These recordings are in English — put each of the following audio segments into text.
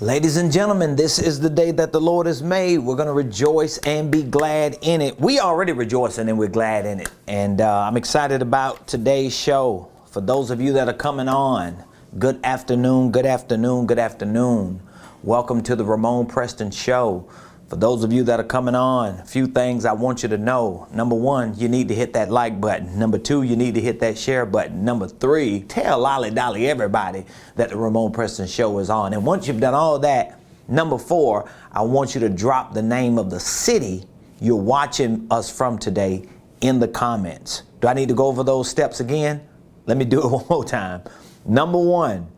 Ladies and gentlemen, this is the day that the Lord has made. We're going to rejoice and be glad in it. We already rejoicing and we're glad in it. And I'm excited about today's show. For those of you that are coming on, good afternoon, good afternoon, good afternoon. Welcome to the Ramon Preston Show. For those of you that are coming on, a few things I want you to know. Number one, you need to hit that like button. Number two, you need to hit that share button. Number three, tell Lolly Dolly everybody that the Ramon Preston Show is on. And once you've done all that, number four, I want you to drop the name of the city you're watching us from today in the comments. Do I need to go over those steps again? Let me do it one more time. Number one,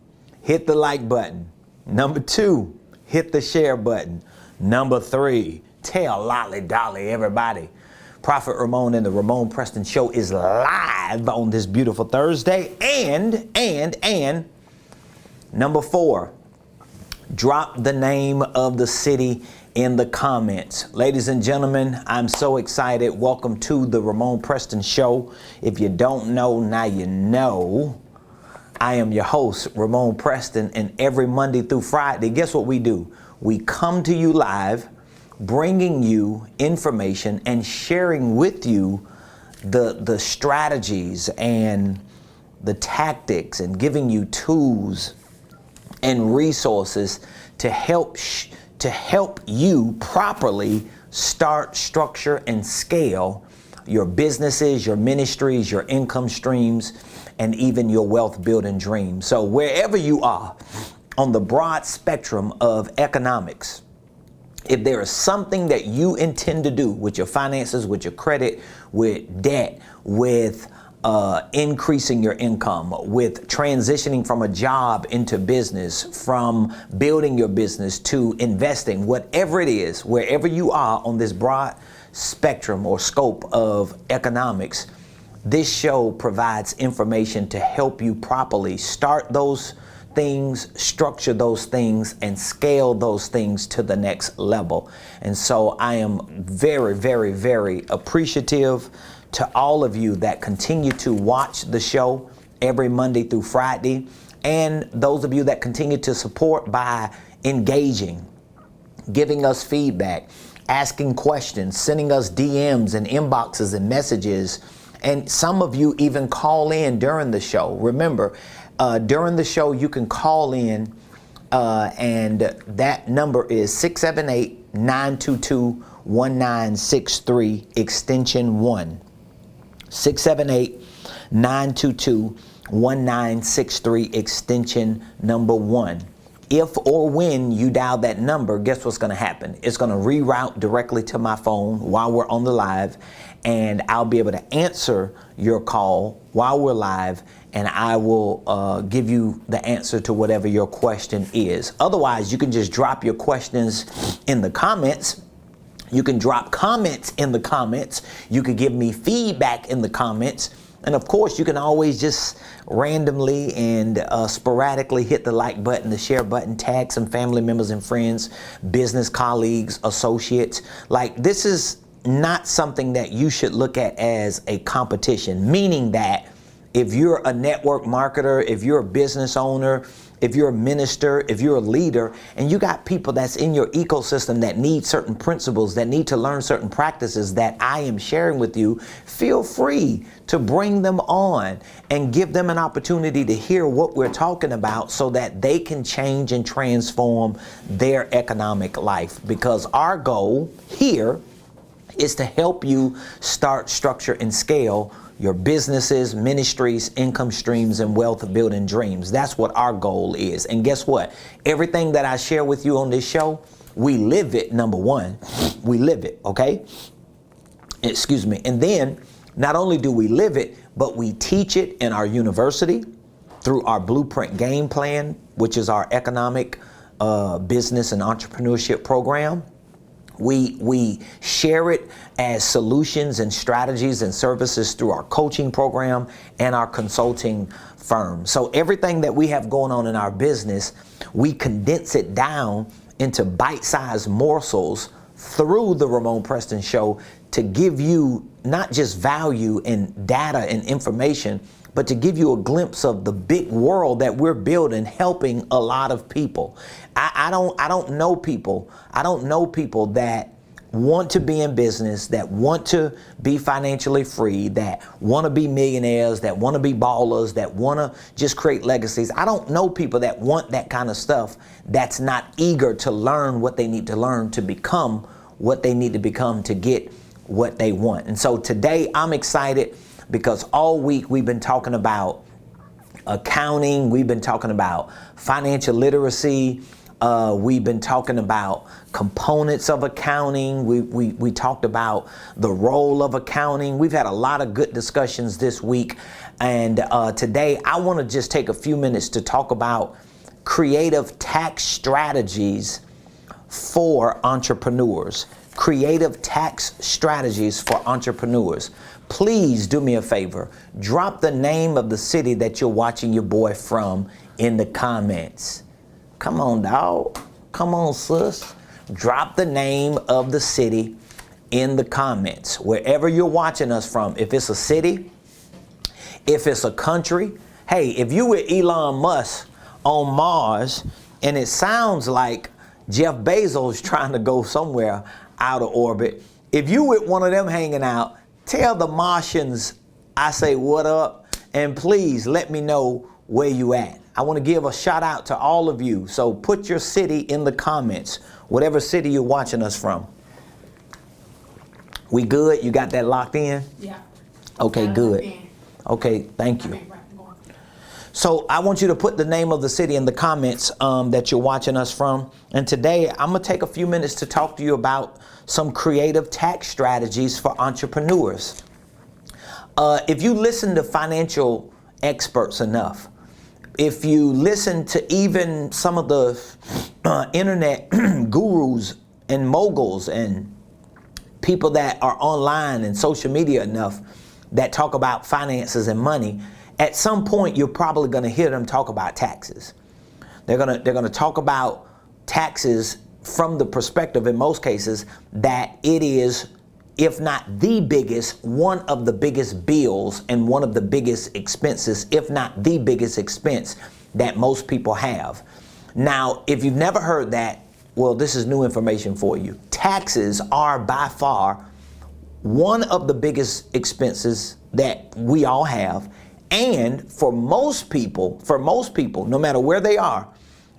hit the like button. Number two, hit the share button. Number three, tell Lolly Dolly everybody. Prophet Ramon and the Ramon Preston Show is live on this beautiful Thursday. And number four, drop the name of the city in the comments. Ladies and gentlemen, I'm so excited. Welcome to the Ramon Preston Show. If you don't know, now you know. I am your host, Ramon Preston, and every Monday through Friday, guess what we do? We come to you live, bringing you information and sharing with you the strategies and the tactics and giving you tools and resources to help you properly start, structure, and scale your businesses, your ministries, your income streams, and even your wealth building dreams. So wherever you are on the broad spectrum of economics, if there is something that you intend to do with your finances, with your credit, with debt, with increasing your income, with transitioning from a job into business, from building your business to investing, whatever it is, wherever you are on this broad spectrum or scope of economics, this show provides information to help you properly start those things, structure those things, and scale those things to the next level. And so I am very, very, very appreciative to all of you that continue to watch the show every Monday through Friday, and those of you that continue to support by engaging, giving us feedback, asking questions, sending us DMs and inboxes and messages. And some of you even call in during the show. Remember, during the show, you can call in, and that number is 678-922-1963, extension 1. 678-922-1963, extension number 1. If or when you dial that number, guess what's going to happen? It's going to reroute directly to my phone while we're on the live, and I'll be able to answer your call while we're live, and I will give you the answer to whatever your question is. Otherwise, you can just drop your questions in the comments. You can drop comments in the comments. You can give me feedback in the comments. And of course, you can always just randomly and sporadically hit the like button, the share button, tag some family members and friends, business colleagues, associates. Like, this is not something that you should look at as a competition, meaning that if you're a network marketer, if you're a business owner, if you're a minister, if you're a leader, and you got people that's in your ecosystem that need certain principles, that need to learn certain practices that I am sharing with you, feel free to bring them on and give them an opportunity to hear what we're talking about so that they can change and transform their economic life. Because our goal here is to help you start, structure, and scale your businesses, ministries, income streams, and wealth building dreams. That's what our goal is. And guess what? Everything that I share with you on this show, we live it, number one. We live it, okay? Excuse me. And then not only do we live it, but we teach it in our university through our Blueprint Game Plan, which is our economic business and entrepreneurship program. We share it as solutions and strategies and services through our coaching program and our consulting firm. So everything that we have going on in our business, we condense it down into bite-sized morsels through the Ramon Preston Show to give you not just value and data and information, but to give you a glimpse of the big world that we're building, helping a lot of people. I don't know people. I don't know people that want to be in business, that want to be financially free, that want to be millionaires, that want to be ballers, that want to just create legacies. I don't know people that want that kind of stuff that's not eager to learn what they need to learn to become what they need to become to get what they want. And so today I'm excited because all week we've been talking about accounting, we've been talking about financial literacy, we've been talking about components of accounting. We talked about the role of accounting. We've had a lot of good discussions this week. And today I want to just take a few minutes to talk about creative tax strategies for entrepreneurs. Creative tax strategies for entrepreneurs. Please do me a favor. Drop the name of the city that you're watching your boy from in the comments. Come on, dog. Come on, sis. Drop the name of the city in the comments. Wherever you're watching us from, if it's a city, if it's a country. Hey, if you with Elon Musk on Mars and it sounds like Jeff Bezos trying to go somewhere out of orbit, if you with one of them hanging out, tell the Martians I say what up, and please let me know where you at. I want to give a shout out to all of you. So put your city in the comments, whatever city you're watching us from. We good? You got that locked in? Yeah. Okay, good. Okay, thank you. So I want you to put the name of the city in the comments that you're watching us from. And today I'm going to take a few minutes to talk to you about some creative tax strategies for entrepreneurs. If you listen to financial experts enough, if you listen to even some of the internet gurus and moguls and people that are online and social media enough that talk about finances and money, at some point you're probably going to hear them talk about taxes. They're going to talk about taxes from the perspective, in most cases, that it is, if not the biggest, one of the biggest bills and one of the biggest expenses, if not the biggest expense that most people have. Now, if you've never heard that, well, this is new information for you. Taxes are by far one of the biggest expenses that we all have. And for most people, no matter where they are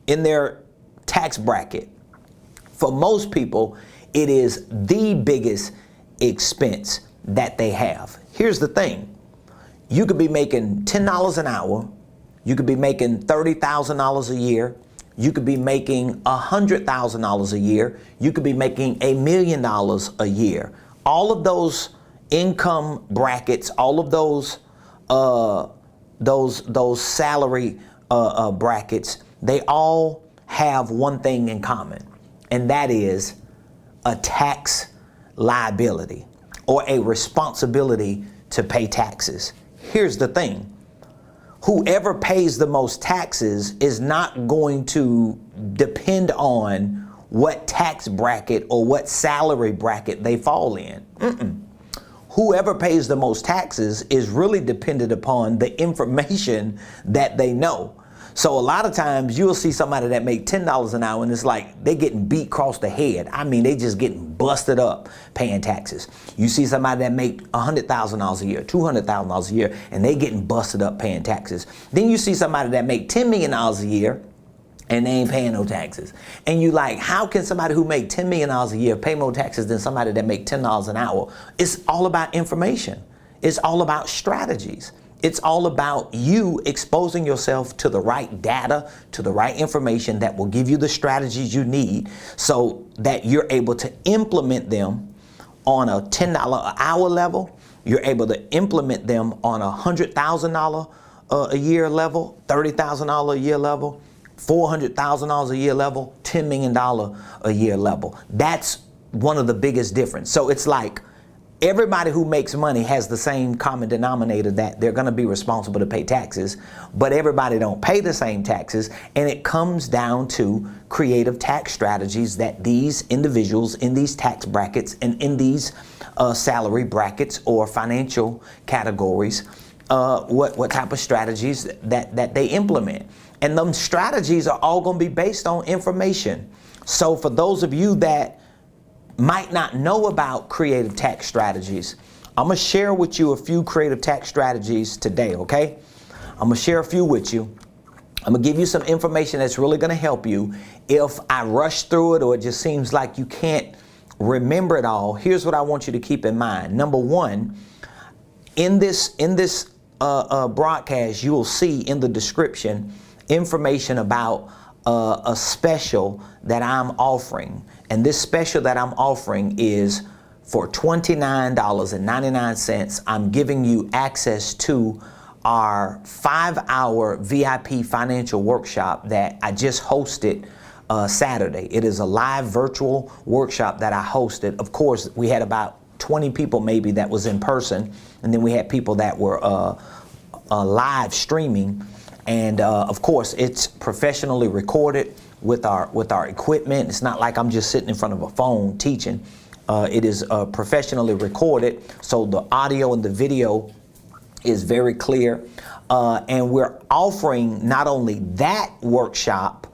in their tax bracket, for most people, it is the biggest expense that they have. Here's the thing. You could be making $10 an hour. You could be making $30,000 a year. You could be making $100,000 a year. You could be making $1 million a year. All of those income brackets, all of those salary brackets, they all have one thing in common, and that is a tax liability or a responsibility to pay taxes. Here's the thing. Whoever pays the most taxes is not going to depend on what tax bracket or what salary bracket they fall in. Whoever pays the most taxes is really dependent upon the information that they know. So a lot of times you'll see somebody that make $10 an hour and it's like they getting beat across the head. I mean, they just getting busted up paying taxes. You see somebody that make $100,000 a year, $200,000 a year, and they getting busted up paying taxes. Then you see somebody that make $10 million a year and they ain't paying no taxes. And you like, how can somebody who make $10 million a year pay more taxes than somebody that make $10 an hour? It's all about information. It's all about strategies. It's all about you exposing yourself to the right data, to the right information that will give you the strategies you need so that you're able to implement them on a $10 an hour level. You're able to implement them on a $100,000 a year level, $30,000 a year level, $400,000 a year level, $10 million a year level. That's one of the biggest difference. So it's like everybody who makes money has the same common denominator, that they're going to be responsible to pay taxes, but everybody don't pay the same taxes. And it comes down to creative tax strategies that these individuals in these tax brackets and in these salary brackets or financial categories, what type of strategies that they implement. And them strategies are all going to be based on information. So for those of you that might not know about creative tax strategies, I'm going to share with you a few creative tax strategies today, okay? I'm going to share a few with you. I'm going to give you some information that's really going to help you. If I rush through it or it just seems like you can't remember it all, here's what I want you to keep in mind. Number one, in this broadcast, you will see in the description information about a special that I'm offering. And this special that I'm offering is for $29.99. I'm giving you access to our 5-hour VIP financial workshop that I just hosted Saturday. It is a live virtual workshop that I hosted. Of course, we had about 20 people maybe that was in person, and then we had people that were live streaming. And of course, it's professionally recorded with our equipment. It's not like I'm just sitting in front of a phone teaching. It is professionally recorded, so the audio and the video is very clear. And we're offering not only that workshop,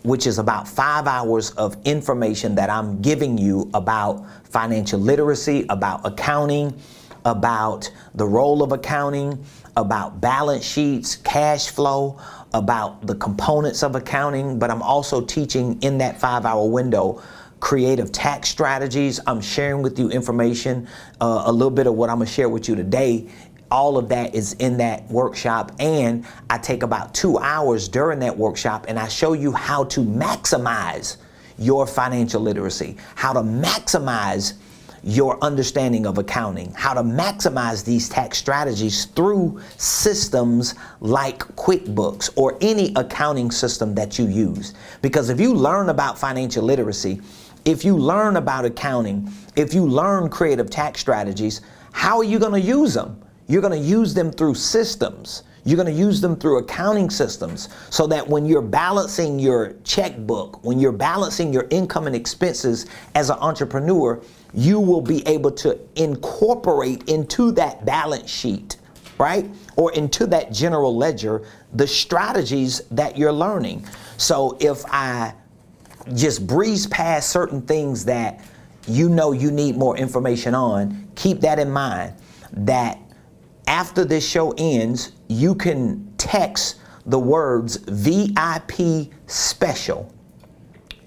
which is about 5 hours of information that I'm giving you about financial literacy, about accounting, about the role of accounting, about balance sheets, cash flow, about the components of accounting, but I'm also teaching in that 5-hour window creative tax strategies. I'm sharing with you information, a little bit of what I'm gonna share with you today. All of that is in that workshop, and I take about 2 hours during that workshop and I show you how to maximize your financial literacy, how to maximize your understanding of accounting, how to maximize these tax strategies through systems like QuickBooks or any accounting system that you use. Because if you learn about financial literacy, if you learn about accounting, if you learn creative tax strategies, how are you going to use them? You're going to use them through systems. You're going to use them through accounting systems, so that when you're balancing your checkbook, when you're balancing your income and expenses as an entrepreneur, you will be able to incorporate into that balance sheet, right? Or into that general ledger, the strategies that you're learning. So if I just breeze past certain things that you know you need more information on, keep that in mind, that after this show ends, you can text the words VIP special.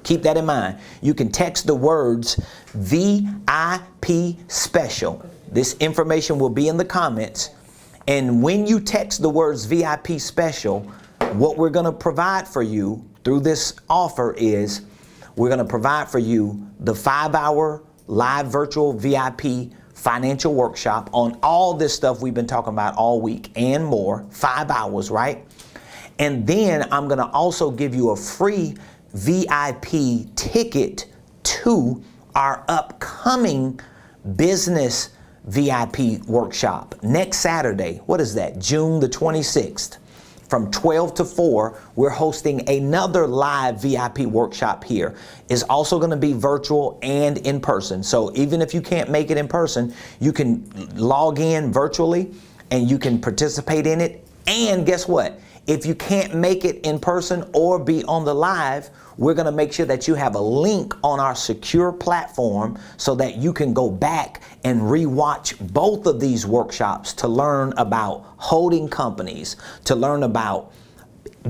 Keep that in mind. You can text the words VIP special. This information will be in the comments. And when you text the words VIP special, what we're going to provide for you through this offer is we're going to provide for you the 5-hour live virtual VIP financial workshop on all this stuff we've been talking about all week and more, 5 hours, right? And then I'm going to also give you a free VIP ticket to our upcoming business VIP workshop next Saturday. What is that? June the 26th. From 12 to 4, we're hosting another live VIP workshop here. It's also going to be virtual and in person. So even if you can't make it in person, you can log in virtually and you can participate in it. And guess what? If you can't make it in person or be on the live, we're going to make sure that you have a link on our secure platform so that you can go back and rewatch both of these workshops to learn about holding companies, to learn about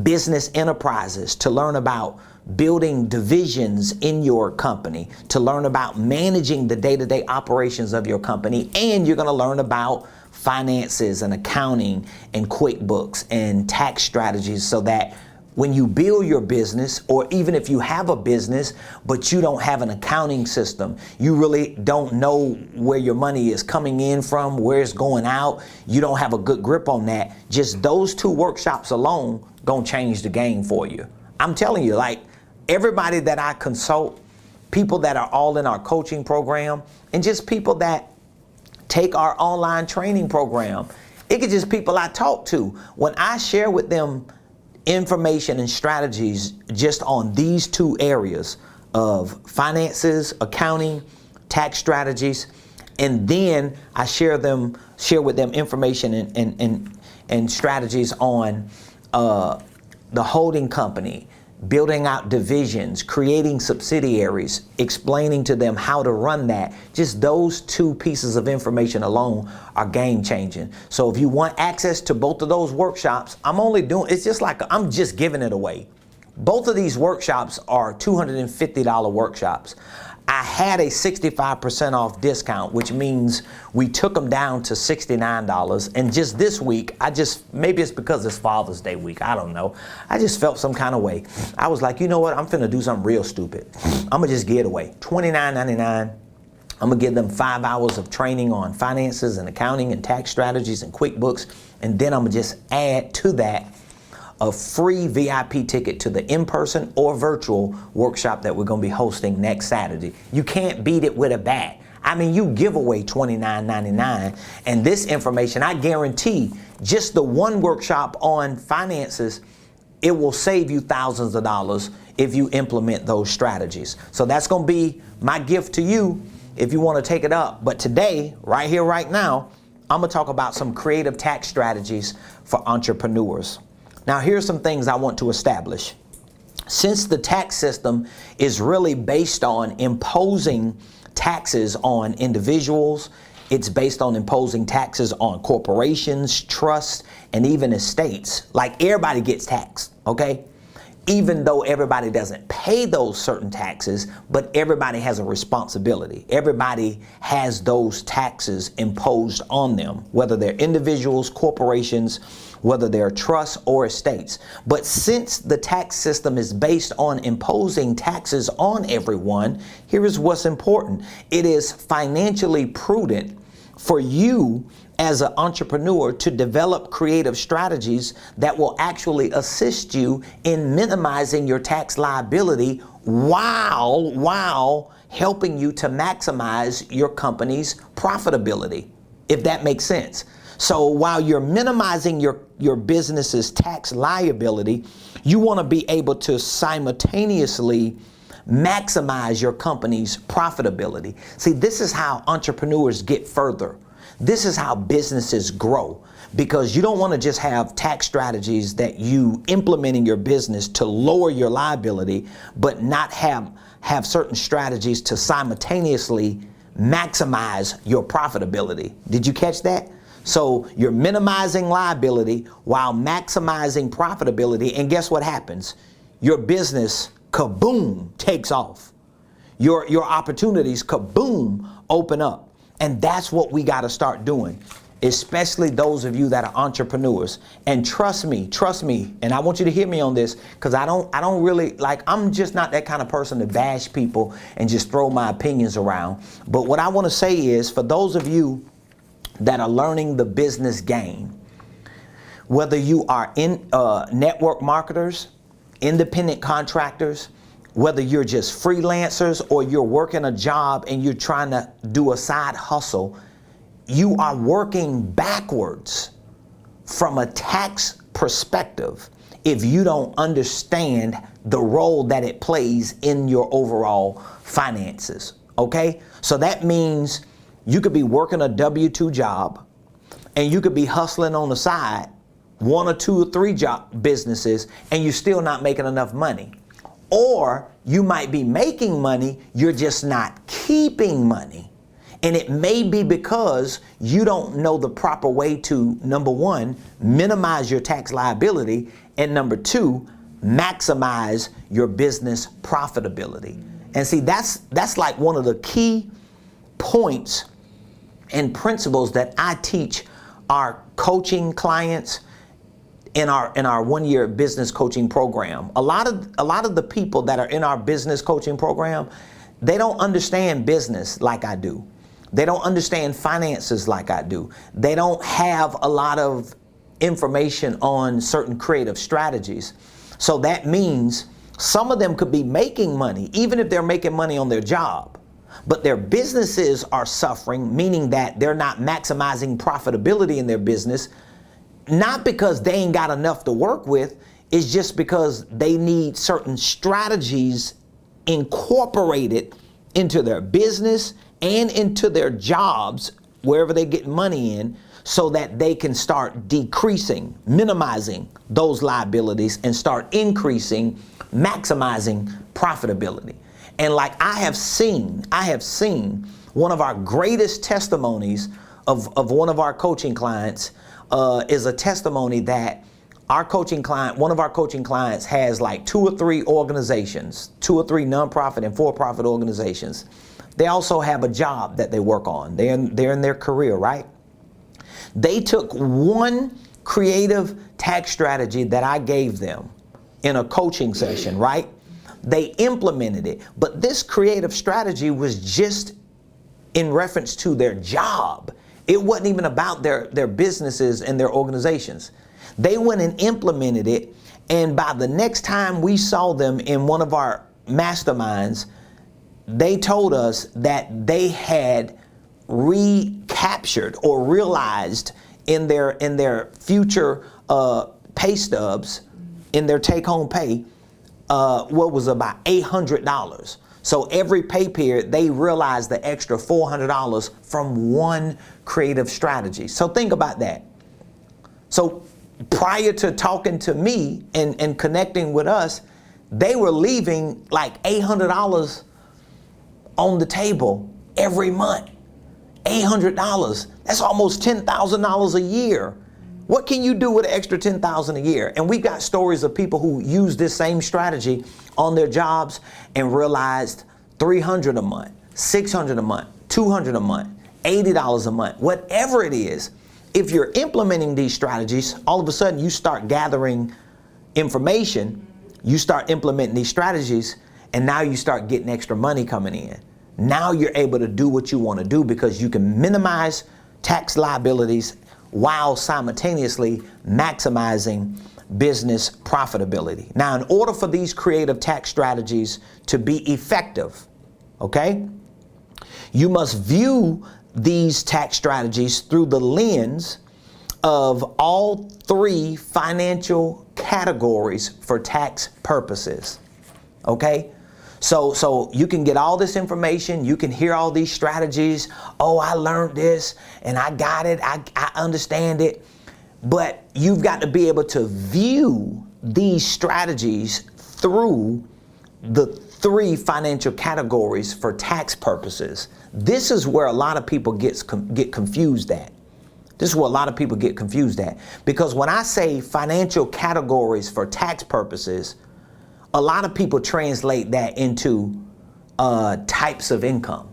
business enterprises, to learn about building divisions in your company, to learn about managing the day-to-day operations of your company, and you're going to learn about finances and accounting and QuickBooks and tax strategies, so that when you build your business, or even if you have a business but you don't have an accounting system, you really don't know where your money is coming in from, where it's going out, you don't have a good grip on that, just those 2 workshops alone gonna change the game for you. I'm telling you, like, everybody that I consult, people that are all in our coaching program, and just people that take our online training program. It could just people I talk to. When I share with them information and strategies just on these two areas of finances, accounting, tax strategies, and then I share with them information and strategies on the holding company, building out divisions, creating subsidiaries, explaining to them how to run that. Just those two pieces of information alone are game changing. So if you want access to both of those workshops, it's just like I'm just giving it away. Both of these workshops are $250 workshops. I had a 65% off discount, which means we took them down to $69. And just this week, maybe it's because it's Father's Day week, I don't know. I just felt some kind of way. I was like, you know what? I'm finna do something real stupid. I'm gonna just give it away. $29.99. I'm gonna give them 5 hours of training on finances and accounting and tax strategies and QuickBooks. And then I'm gonna just add to that a free VIP ticket to the in-person or virtual workshop that we're going to be hosting next Saturday. You can't beat it with a bat. I mean, you give away $29.99, and this information, I guarantee, just the one workshop on finances, it will save you thousands of dollars if you implement those strategies. So that's going to be my gift to you if you want to take it up. But today, right here, right now, I'm going to talk about some creative tax strategies for entrepreneurs. Now, here's some things I want to establish. Since the tax system is really based on imposing taxes on individuals, it's based on imposing taxes on corporations, trusts, and even estates. Like everybody gets taxed, okay? Even though everybody doesn't pay those certain taxes, but everybody has a responsibility. Everybody has those taxes imposed on them, whether they're individuals, corporations, whether they're trusts or estates. But since the tax system is based on imposing taxes on everyone, here is what's important. It is financially prudent for you as an entrepreneur to develop creative strategies that will actually assist you in minimizing your tax liability while helping you to maximize your company's profitability, if that makes sense. So while you're minimizing your business's tax liability, you want to be able to simultaneously maximize your company's profitability. See, this is how entrepreneurs get further. This is how businesses grow, because you don't want to just have tax strategies that you implement in your business to lower your liability, but not have certain strategies to simultaneously maximize your profitability. Did you catch that? So you're minimizing liability while maximizing profitability, and guess what happens? Your business, kaboom, takes off. Your opportunities, kaboom, open up. And that's what we got to start doing, especially those of you that are entrepreneurs. And trust me, and I want you to hear me on this, because I don't really, I'm just not that kind of person to bash people and just throw my opinions around. But what I want to say is, for those of you that are learning the business game, whether you are in network marketers, independent contractors, whether you're just freelancers or you're working a job and you're trying to do a side hustle, you are working backwards from a tax perspective if you don't understand the role that it plays in your overall finances, okay? So that means you could be working a W-2 job and you could be hustling on the side, 1 or 2 or 3 job businesses, and you're still not making enough money. Or you might be making money, you're just not keeping money. And it may be because you don't know the proper way to, number one, minimize your tax liability, and number two, maximize your business profitability. And see, that's like one of the key points and principles that I teach our coaching clients in our 1-year business coaching program. A lot of the people that are in our business coaching program, they don't understand business like I do. They don't understand finances like I do. They don't have a lot of information on certain creative strategies. So that means some of them could be making money, even if they're making money on their job. but their businesses are suffering, meaning that they're not maximizing profitability in their business, not because they ain't got enough to work with, it's just because they need certain strategies incorporated into their business and into their jobs, wherever they get money in, so that they can start decreasing, minimizing those liabilities and start increasing, maximizing profitability. And like I have seen one of our greatest testimonies of one of our coaching clients is a testimony that one of our coaching clients has like 2 or 3 organizations, 2 or 3 nonprofit and for-profit organizations. They also have a job that they work on. They're in their career, right? They took one creative tax strategy that I gave them in a coaching session, right? They implemented it, but this creative strategy was just in reference to their job. It wasn't even about their businesses and their organizations. They went and implemented it, and by the next time we saw them in one of our masterminds, they told us that they had recaptured or realized in their future pay stubs, in their take-home pay, what was about $800. So every pay period, they realized the extra $400 from one creative strategy. So think about that. So prior to talking to me and connecting with us, they were leaving like $800 on the table every month. $800. That's almost $10,000 a year. What can you do with an extra $10,000 a year? And we've got stories of people who use this same strategy on their jobs and realized $300 a month, $600 a month, $200 a month, $80 a month, whatever it is. If you're implementing these strategies, all of a sudden you start gathering information, you start implementing these strategies, and now you start getting extra money coming in. Now you're able to do what you want to do because you can minimize tax liabilities while simultaneously maximizing business profitability. Now, in order for these creative tax strategies to be effective, okay, you must view these tax strategies through the lens of all 3 financial categories for tax purposes, okay? So you can get all this information, you can hear all these strategies. Oh, I learned this and I got it, I understand it. But you've got to be able to view these strategies through the 3 financial categories for tax purposes. This is where a lot of people get confused at. This is where a lot of people get confused at. Because when I say financial categories for tax purposes, a lot of people translate that into types of income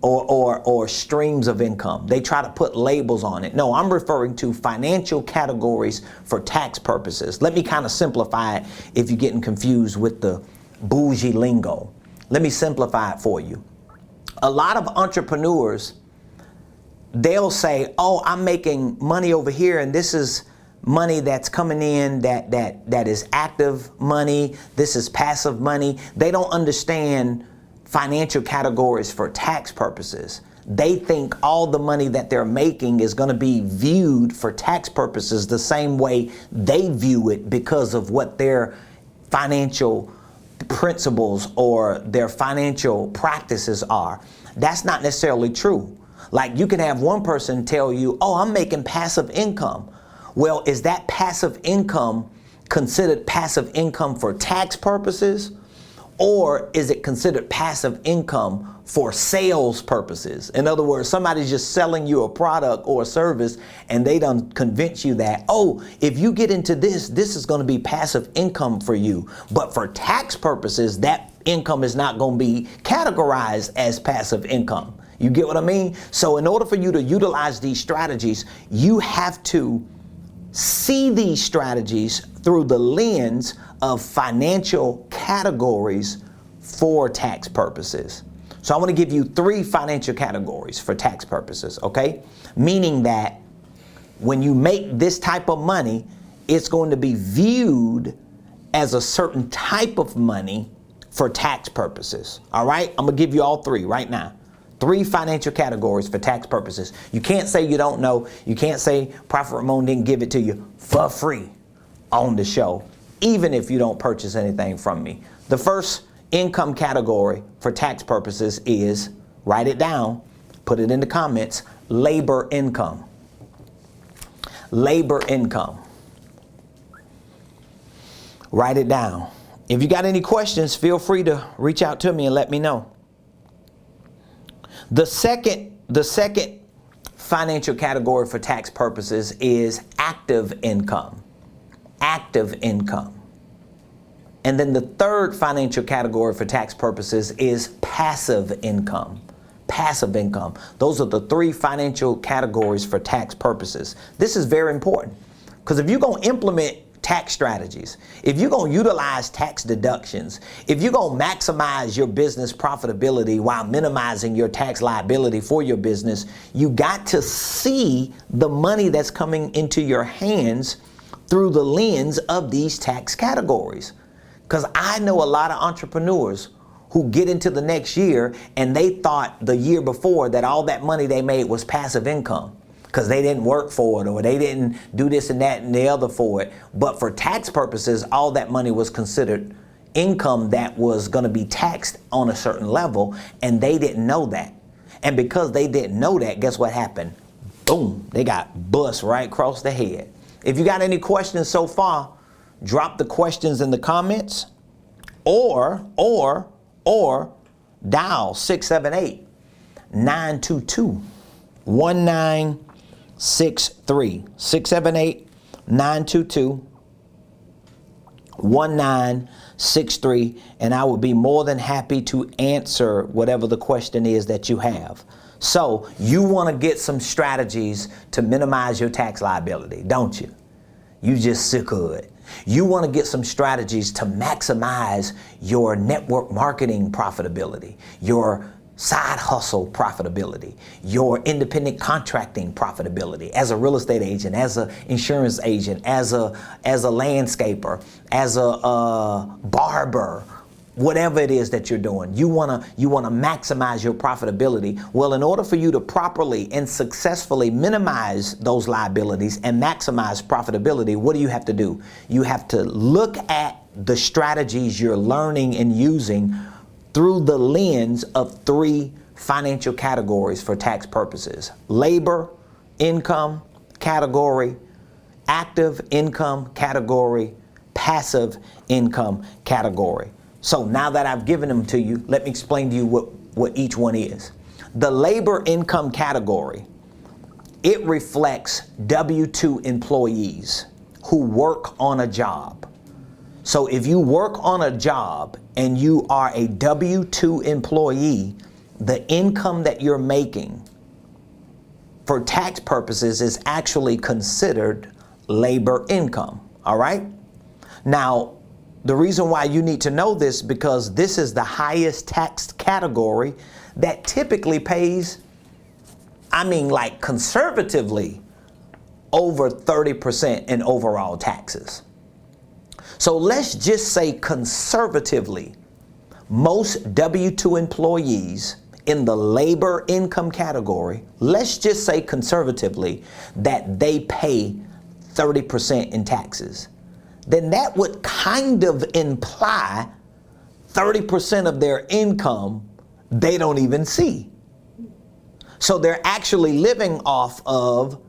or streams of income. They try to put labels on it. No, I'm referring to financial categories for tax purposes. Let me kind of simplify it if you're getting confused with the bougie lingo. Let me simplify it for you. A lot of entrepreneurs, they'll say, oh, I'm making money over here and this is money that's coming in that is active money. This is passive money. They don't understand financial categories for tax purposes. They think all the money that they're making is going to be viewed for tax purposes the same way they view it because of what their financial principles or their financial practices are. That's not necessarily true. Like you can have one person tell you, oh, I'm making passive income. Well, is that passive income considered passive income for tax purposes? Or is it considered passive income for sales purposes? In other words, somebody's just selling you a product or a service and they done convince you that, oh, if you get into this, this is going to be passive income for you. But for tax purposes, that income is not going to be categorized as passive income. You get what I mean? So in order for you to utilize these strategies, you have to see these strategies through the lens of financial categories for tax purposes. So I want to give you 3 financial categories for tax purposes, okay? Meaning that when you make this type of money, it's going to be viewed as a certain type of money for tax purposes. All right, I'm gonna give you all three right now. Three financial categories for tax purposes. You can't say you don't know. You can't say Prophet Ramon didn't give it to you for free on the show, even if you don't purchase anything from me. The first income category for tax purposes is, write it down, put it in the comments, labor income. Labor income. Write it down. If you got any questions, feel free to reach out to me and let me know. The second financial category for tax purposes is active income. Active income. And then the third financial category for tax purposes is passive income. Passive income. Those are the three financial categories for tax purposes. This is very important because if you're going to implement tax strategies, if you're going to utilize tax deductions, if you're going to maximize your business profitability while minimizing your tax liability for your business, you got to see the money that's coming into your hands through the lens of these tax categories. Because I know a lot of entrepreneurs who get into the next year and they thought the year before that all that money they made was passive income, because they didn't work for it or they didn't do this and that and the other for it. But for tax purposes, all that money was considered income that was going to be taxed on a certain level, and they didn't know that. And because they didn't know that, guess what happened? Boom, they got bust right across the head. If you got any questions so far, drop the questions in the comments or dial 678-922-1963. 678-922-1963, and I would be more than happy to answer whatever the question is that you have. So you want to get some strategies to minimize your tax liability, don't you? You just sick of it. You want to get some strategies to maximize your network marketing profitability, your side hustle profitability, your independent contracting profitability as a real estate agent, as an insurance agent, as a landscaper, as a barber, whatever it is that you're doing. You want to maximize your profitability. Well, in order for you to properly and successfully minimize those liabilities and maximize profitability, what do you have to do? You have to look at the strategies you're learning and using through the lens of three financial categories for tax purposes: labor income category, active income category, passive income category. So now that I've given them to you, let me explain to you what each one is. The labor income category, it reflects W-2 employees who work on a job. So if you work on a job and you are a W-2 employee, the income that you're making for tax purposes is actually considered labor income. All right? Now, the reason why you need to know this, because this is the highest taxed category that typically pays, like conservatively, over 30% in overall taxes. So let's just say conservatively, most W-2 employees in the labor income category, let's just say conservatively that they pay 30% in taxes. Then that would kind of imply 30% of their income they don't even see. So they're actually living off of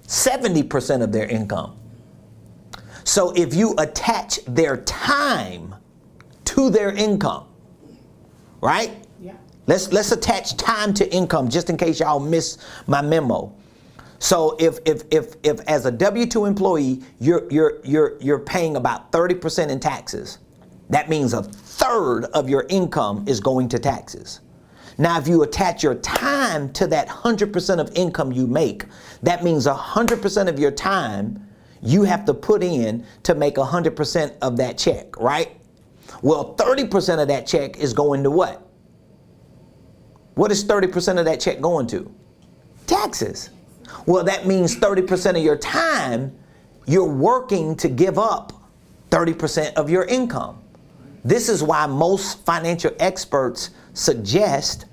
70% of their income. So if you attach their time to their income, right? Yeah. Let's attach time to income just in case y'all miss my memo. So if as a W-2 employee you're paying about 30% in taxes, that means a third of your income is going to taxes. Now, if you attach your time to that 100% of income you make, that means 100% of your time you have to put in to make 100% of that check, right? Well, 30% of that check is going to what? What is 30% of that check going to? Taxes. Well, that means 30% of your time you're working to give up 30% of your income. This is why most financial experts suggest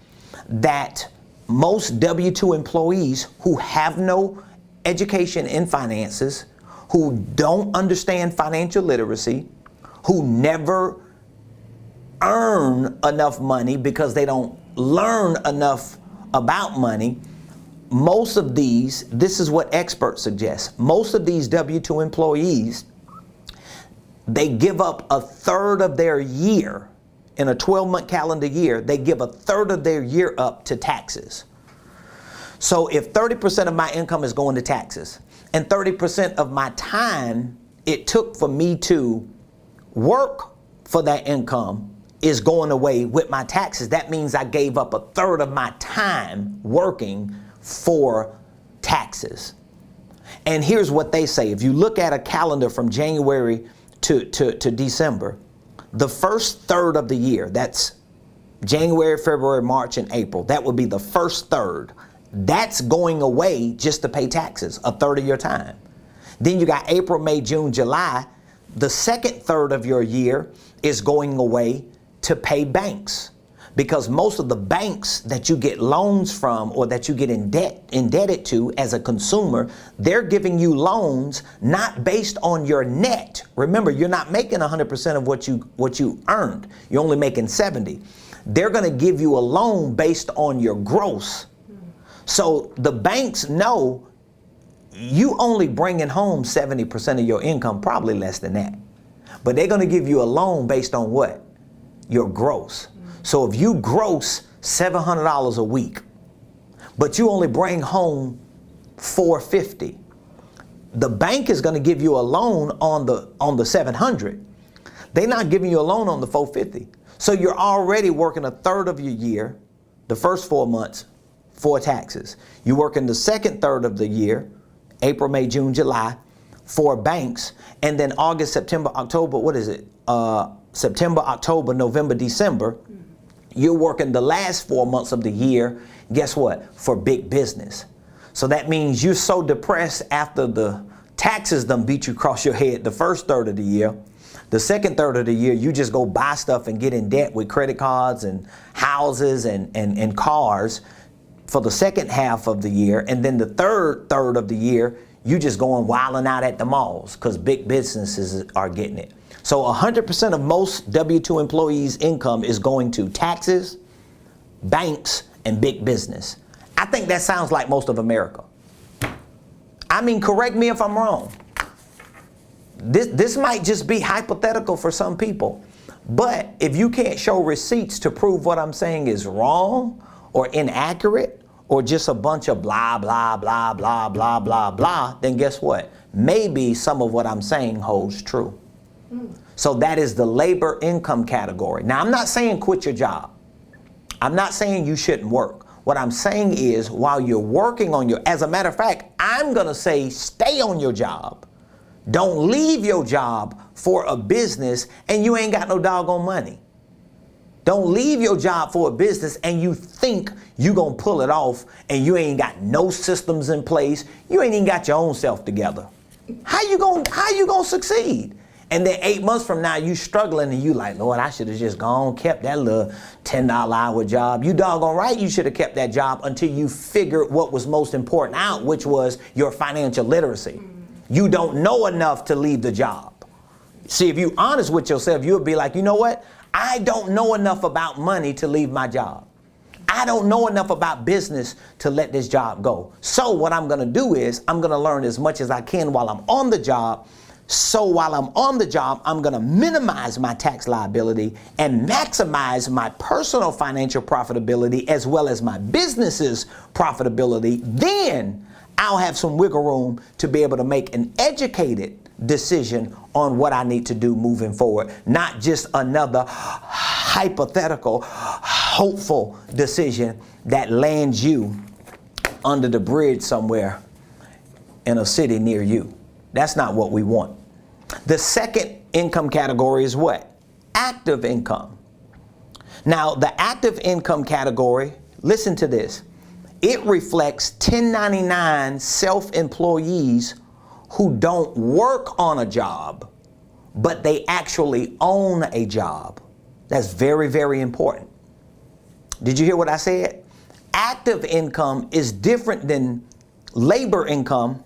that most W-2 employees who have no education in finances, who don't understand financial literacy, who never earn enough money because they don't learn enough about money, most of these, this is what experts suggest, most of these W-2 employees, they give up a third of their year. In a 12-month calendar year, they give a third of their year up to taxes. So if 30% of my income is going to taxes and 30% of my time it took for me to work for that income is going away with my taxes, that means I gave up a third of my time working for taxes. And here's what they say. If you look at a calendar from January to December, the first third of the year, that's January, February, March, and April, that would be the first third. That's going away just to pay taxes, a third of your time. Then you got April, May, June, July. The second third of your year is going away to pay banks, because most of the banks that you get loans from or that you get indebted to as a consumer, they're giving you loans not based on your net. Remember, you're not making 100% of what you earned. You're only making 70. They're going to give you a loan based on your gross. So the banks know you only bringing home 70% of your income, probably less than that. But they're going to give you a loan based on what? Your gross. So if you gross $700 a week, but you only bring home $450, the bank is going to give you a loan on the $700. They're not giving you a loan on the $450. So you're already working a third of your year, the first 4 months, for taxes. You work in the second third of the year, April, May, June, July, for banks, and then August, September, October, what is it? September, October, November, December, you're working the last 4 months of the year, guess what? For big business. So that means you're so depressed after the taxes done beat you across your head the first third of the year. The second third of the year, you just go buy stuff and get in debt with credit cards and houses and cars for the second half of the year. And then the third third of the year, you just going wilding out at the malls because big businesses are getting it. So 100% of most W-2 employees' income is going to taxes, banks, and big business. I think that sounds like most of America. I mean, correct me if I'm wrong. This might just be hypothetical for some people. But if you can't show receipts to prove what I'm saying is wrong or inaccurate or just a bunch of blah, blah, blah, blah, blah, blah, blah, then guess what? Maybe some of what I'm saying holds true. So that is the labor income category. Now, I'm not saying quit your job. I'm not saying you shouldn't work. What I'm saying is while you're working on as a matter of fact, I'm going to say stay on your job. Don't leave your job for a business and you ain't got no doggone money. Don't leave your job for a business and you think you gonna pull it off and you ain't got no systems in place. You ain't even got your own self together. How you gonna succeed? And then 8 months from now, you struggling and you like, Lord, I should have just gone, kept that little $10 hour job. You doggone right you should have kept that job until you figured what was most important out, which was your financial literacy. You don't know enough to leave the job. See, if you're honest with yourself, you'll be like, you know what? I don't know enough about money to leave my job. I don't know enough about business to let this job go. So what I'm going to do is I'm going to learn as much as I can while I'm on the job. So while I'm on the job, I'm going to minimize my tax liability and maximize my personal financial profitability as well as my business's profitability. Then I'll have some wiggle room to be able to make an educated decision on what I need to do moving forward, not just another hypothetical, hopeful decision that lands you under the bridge somewhere in a city near you. That's not what we want. The second income category is what? Active income. Now, the active income category, listen to this. It reflects 1099 self-employees who don't work on a job but they actually own a job. That's very, very important. Did you hear what I said? Active income is different than labor income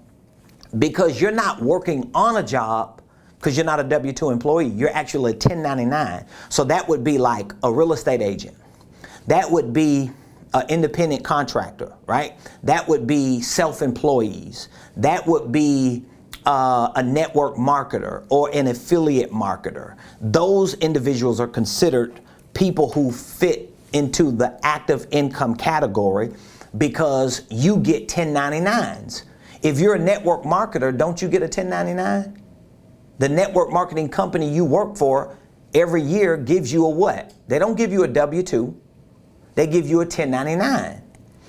because you're not working on a job because you're not a W-2 employee. You're actually a 1099. So that would be like a real estate agent. That would be an independent contractor, right? That would be self-employees. That would be a network marketer or an affiliate marketer. Those individuals are considered people who fit into the active income category because you get 1099s. If you're a network marketer, don't you get a 1099? The network marketing company you work for every year gives you a what? They don't give you a W-2. They give you a 1099,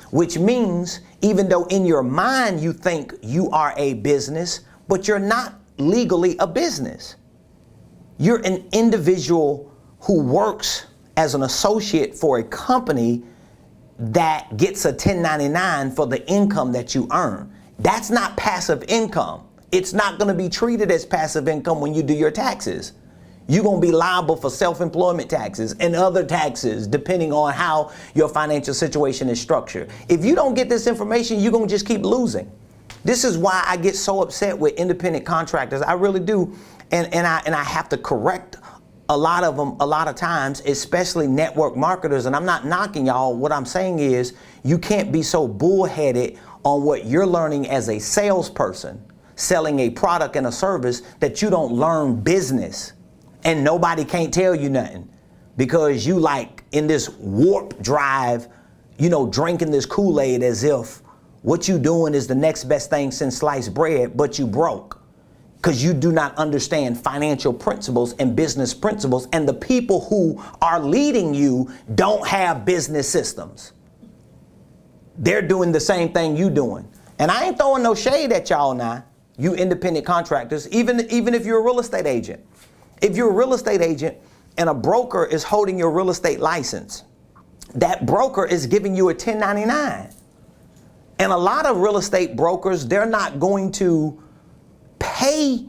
which means even though in your mind you think you are a business, but you're not legally a business. You're an individual who works as an associate for a company that gets a 1099 for the income that you earn. That's not passive income. It's not going to be treated as passive income when you do your taxes. You're going to be liable for self-employment taxes and other taxes depending on how your financial situation is structured. If you don't get this information, you're going to just keep losing. This is why I get so upset with independent contractors. I really do. And I have to correct a lot of them a lot of times, especially network marketers. And I'm not knocking y'all. What I'm saying is you can't be so bullheaded on what you're learning as a salesperson, selling a product and a service, that you don't learn business. And nobody can't tell you nothing because you like in this warp drive, drinking this Kool-Aid as if what you doing is the next best thing since sliced bread, but you broke because you do not understand financial principles and business principles. And the people who are leading you don't have business systems. They're doing the same thing you doing. And I ain't throwing no shade at y'all now, you independent contractors, even if you're a real estate agent. If you're a real estate agent and a broker is holding your real estate license, that broker is giving you a 1099. And a lot of real estate brokers, they're not going to pay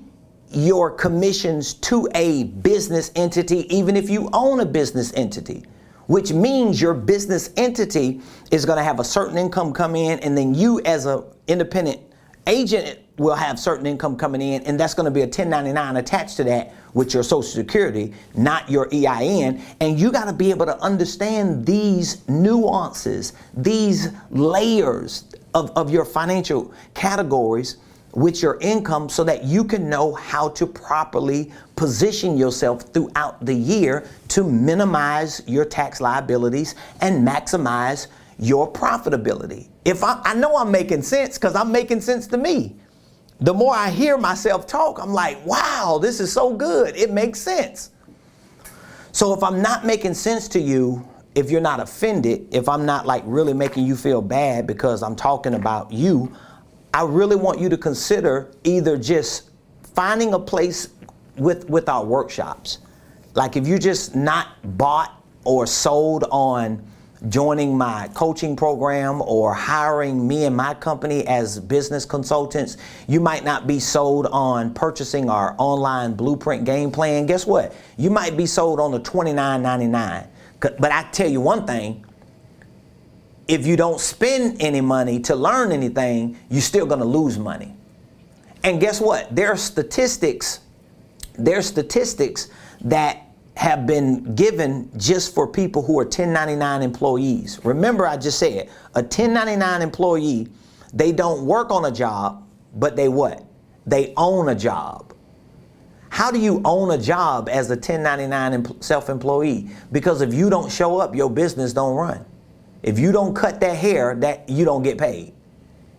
your commissions to a business entity, even if you own a business entity, which means your business entity is going to have a certain income come in, and then you as an independent agent will have certain income coming in, and that's going to be a 1099 attached to that with your Social Security, not your EIN. And you got to be able to understand these nuances, these layers of your financial categories with your income so that you can know how to properly position yourself throughout the year to minimize your tax liabilities and maximize your profitability. If I know I'm making sense because I'm making sense to me. The more I hear myself talk, I'm like, wow, this is so good. It makes sense. So if I'm not making sense to you, if you're not offended, if I'm not like really making you feel bad because I'm talking about you, I really want you to consider either just finding a place with our workshops. Like if you just not bought or sold on joining my coaching program or hiring me and my company as business consultants, you might not be sold on purchasing our online blueprint game plan. Guess what? You might be sold on the $29.99. But I tell you one thing, if you don't spend any money to learn anything, you're still going to lose money. And guess what? There are statistics that have been given just for people who are 1099 employees. Remember, I just said a 1099 employee, they don't work on a job, but they what? They own a job. How do you own a job as a 1099 self-employee? Because if you don't show up, your business don't run. If you don't cut that hair, that you don't get paid.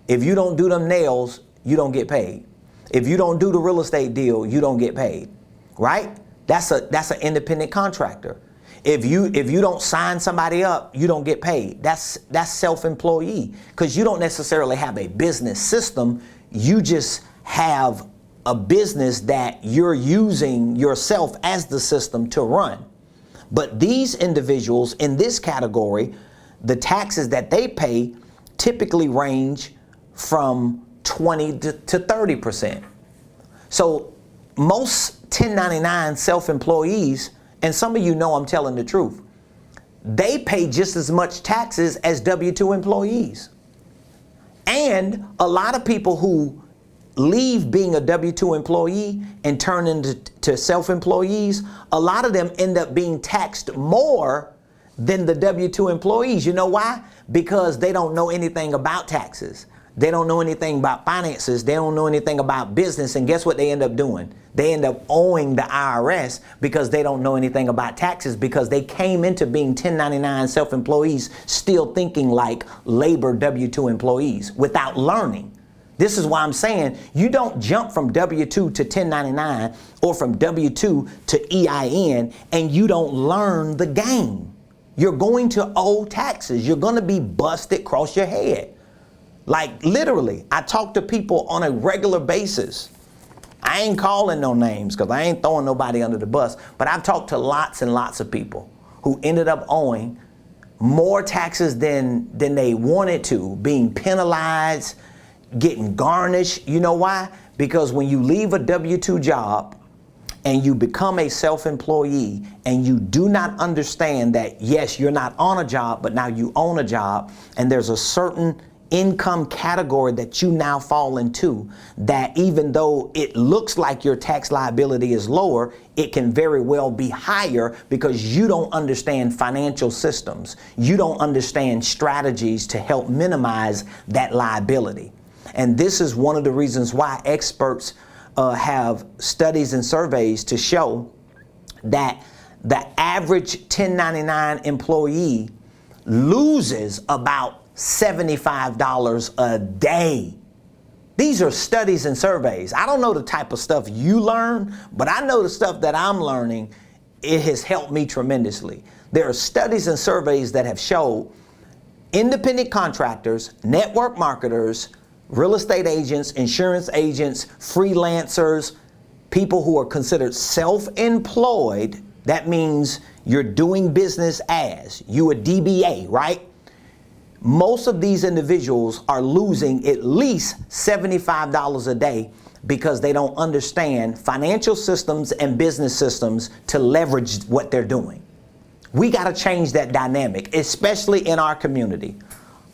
If you don't do them nails, you don't get paid. If you don't do the real estate deal, you don't get paid, right? That's an independent contractor. If you don't sign somebody up, you don't get paid. That's self-employee because you don't necessarily have a business system. You just have a business that you're using yourself as the system to run. But these individuals in this category, the taxes that they pay typically range from 20 to 30%. So most 1099 self-employees, and some of you know I'm telling the truth, they pay just as much taxes as W-2 employees. And a lot of people who leave being a W-2 employee and turn into self-employees, a lot of them end up being taxed more than the W-2 employees. You know why? Because they don't know anything about taxes. They don't know anything about finances. They don't know anything about business. And guess what they end up doing? They end up owing the IRS because they don't know anything about taxes, because they came into being 1099 self-employees still thinking like labor W-2 employees without learning. This is why I'm saying you don't jump from W-2 to 1099 or from W-2 to EIN and you don't learn the game. You're going to owe taxes. You're going to be busted across your head. Like literally, I talk to people on a regular basis. I ain't calling no names because I ain't throwing nobody under the bus, but I've talked to lots and lots of people who ended up owing more taxes than they wanted to, being penalized, getting garnished. You know why? Because when you leave a W-2 job and you become a self-employee and you do not understand that, yes, you're not on a job, but now you own a job, and there's a certain income category that you now fall into, that even though it looks like your tax liability is lower, it can very well be higher because you don't understand financial systems. You don't understand strategies to help minimize that liability. And this is one of the reasons why experts have studies and surveys to show that the average 1099 employee loses about $75 a day. These are studies and surveys. I don't know the type of stuff you learn, but I know the stuff that I'm learning. It has helped me tremendously. There are studies and surveys that have showed independent contractors, network marketers, real estate agents, insurance agents, freelancers, people who are considered self-employed. That means you're doing business as you a DBA, right? Most of these individuals are losing at least $75 a day because they don't understand financial systems and business systems to leverage what they're doing. We got to change that dynamic, especially in our community.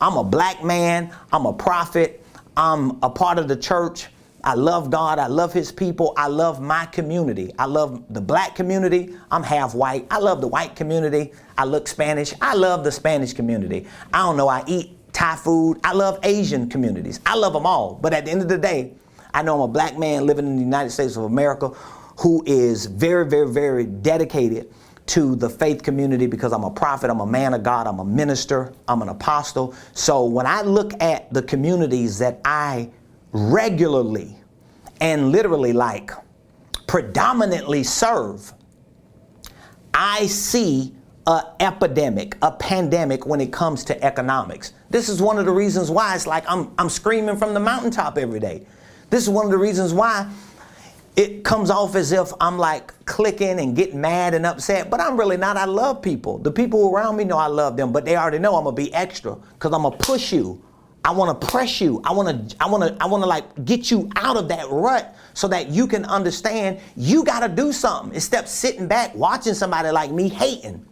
I'm a black man. I'm a prophet. I'm a part of the church. I love God. I love his people. I love my community. I love the black community. I'm half white. I love the white community. I look Spanish. I love the Spanish community. I don't know. I eat Thai food. I love Asian communities. I love them all. But at the end of the day, I know I'm a black man living in the United States of America who is very, very, very dedicated to the faith community because I'm a prophet, I'm a man of God, I'm a minister, I'm an apostle. So when I look at the communities that I regularly and literally like predominantly serve, I see an epidemic, a pandemic when it comes to economics. This is one of the reasons why it's like I'm screaming from the mountaintop every day. This is one of the reasons why it comes off as if I'm like clicking and getting mad and upset, but I'm really not. I love people. The people around me know I love them, but they already know I'm gonna be extra because I'm gonna push you. I want to press you. I want to like get you out of that rut so that you can understand you got to do something instead of sitting back watching somebody like me hating,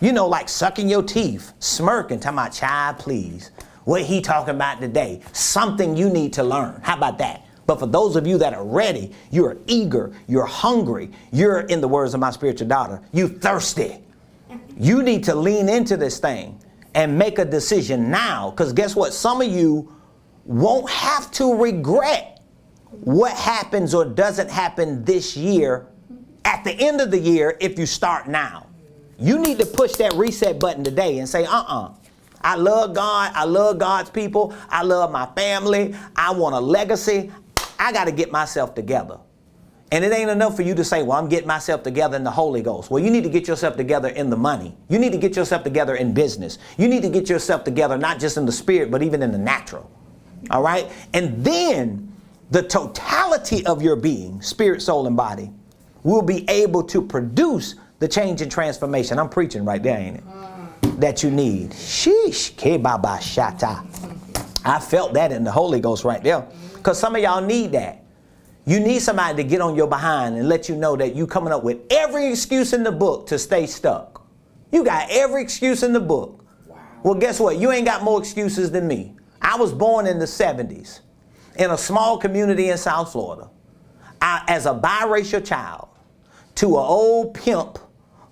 you know, like sucking your teeth, smirking, talking about, child, please, what he talking about today? Something you need to learn. How about that? But for those of you that are ready, you're eager, you're hungry, you're, in the words of my spiritual daughter, you thirsty. You need to lean into this thing and make a decision now. Because guess what? Some of you won't have to regret what happens or doesn't happen this year at the end of the year if you start now. You need to push that reset button today and say, I love God. I love God's people. I love my family. I want a legacy. I got to get myself together. And it ain't enough for you to say, well, I'm getting myself together in the Holy Ghost. Well, you need to get yourself together in the money. You need to get yourself together in business. You need to get yourself together not just in the spirit, but even in the natural. All right? And then the totality of your being, spirit, soul, and body, will be able to produce the change and transformation. I'm preaching right there, ain't it? That you need. Sheesh. Kebaba shata. I felt that in the Holy Ghost right there. Because some of y'all need that. You need somebody to get on your behind and let you know that you coming up with every excuse in the book to stay stuck. You got every excuse in the book. Wow. Well, guess what? You ain't got more excuses than me. I was born in the 70s in a small community in South Florida. As a biracial child to an old pimp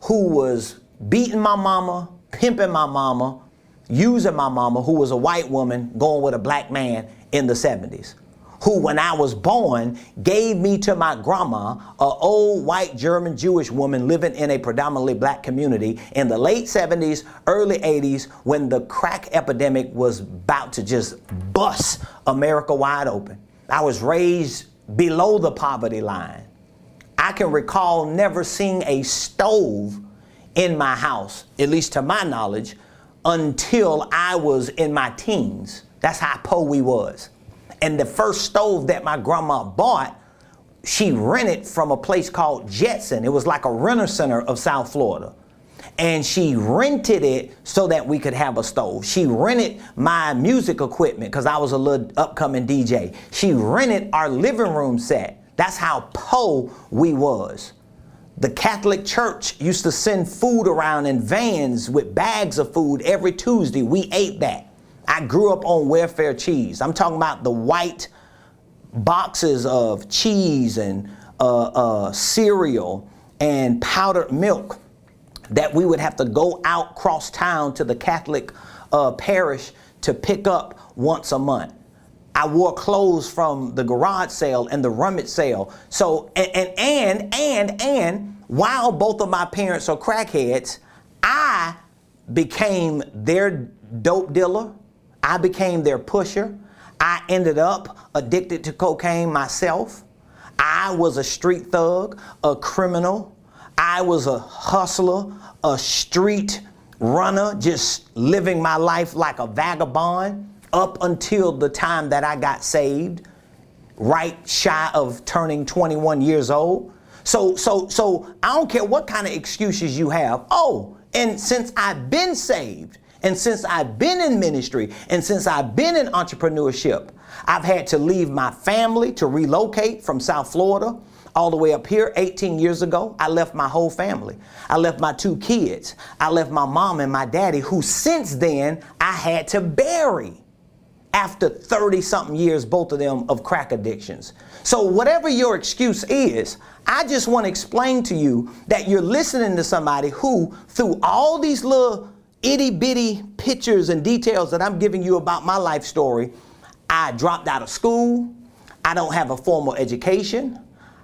who was beating my mama, pimping my mama, using my mama, who was a white woman going with a black man in the 70s. Who, when I was born, gave me to my grandma, an old white German Jewish woman living in a predominantly black community in the late 70s, early 80s, when the crack epidemic was about to just bust America wide open. I was raised below the poverty line. I can recall never seeing a stove in my house, at least to my knowledge, until I was in my teens. That's how poor we was. And the first stove that my grandma bought, she rented from a place called Jetson. It was like a renter center of South Florida. And she rented it so that we could have a stove. She rented my music equipment because I was a little upcoming DJ. She rented our living room set. That's how poor we was. The Catholic Church used to send food around in vans with bags of food every Tuesday. We ate that. I grew up on welfare cheese. I'm talking about the white boxes of cheese and cereal and powdered milk that we would have to go out cross town to the Catholic parish to pick up once a month. I wore clothes from the garage sale and the rummage sale. So, and while both of my parents are crackheads, I became their dope dealer. I became their pusher. I ended up addicted to cocaine myself. I was a street thug, a criminal. I was a hustler, a street runner, just living my life like a vagabond up until the time that I got saved, right shy of turning 21 years old. So I don't care what kind of excuses you have. Oh, and since I've been saved, and since I've been in ministry, and since I've been in entrepreneurship, I've had to leave my family to relocate from South Florida all the way up here. 18 years ago, I left my whole family. I left my 2 kids. I left my mom and my daddy, who since then I had to bury after 30-something years, both of them, of crack addictions. So whatever your excuse is, I just want to explain to you that you're listening to somebody who, through all these little itty bitty pictures and details that I'm giving you about my life story, I dropped out of school. I don't have a formal education.